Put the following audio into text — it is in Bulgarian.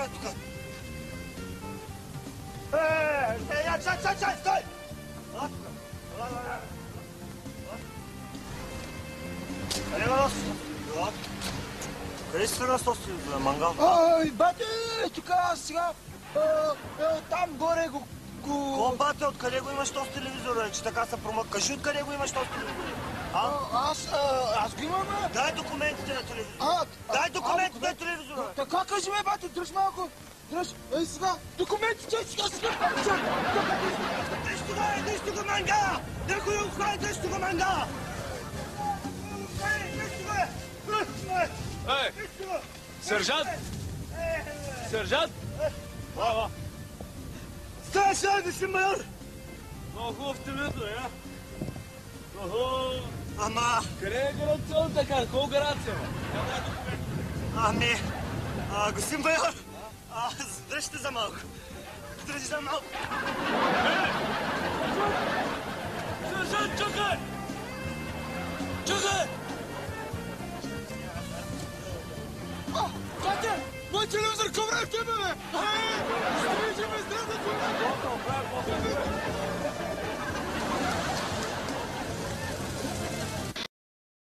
Ела тук. Чай, стой! Ела тук. Ела. Къде га носи? Ела. Къде си тръгна с този мангал? Бате, тук сега... Там горе го... Ко, бате, откъде го имаш този телевизор, че така се промък? Кажи откъде го имаш този телевизор. Аз го имам, бе. Дай документите на телевизора. Дай документите на телевизора. Така кажи, бе, бате, дръж малко. Дръж. Ей сега, документите сега. Дръж тук мангала! Някой охрани, дръж тук мангала! Ей! Сержант! Сержант! Ва! Стой, господин майор! Много хубав телевизор, я? Охо! Ама... Къде е гаранционната карта? Колко гаранция, бе? Ами... господин майор! Дръжте за малко. Дръжте за малко. Сержант, чакай! Чакай! Бате, мой телевизор, къв време в тебе, бе? Стори, че ме здраве,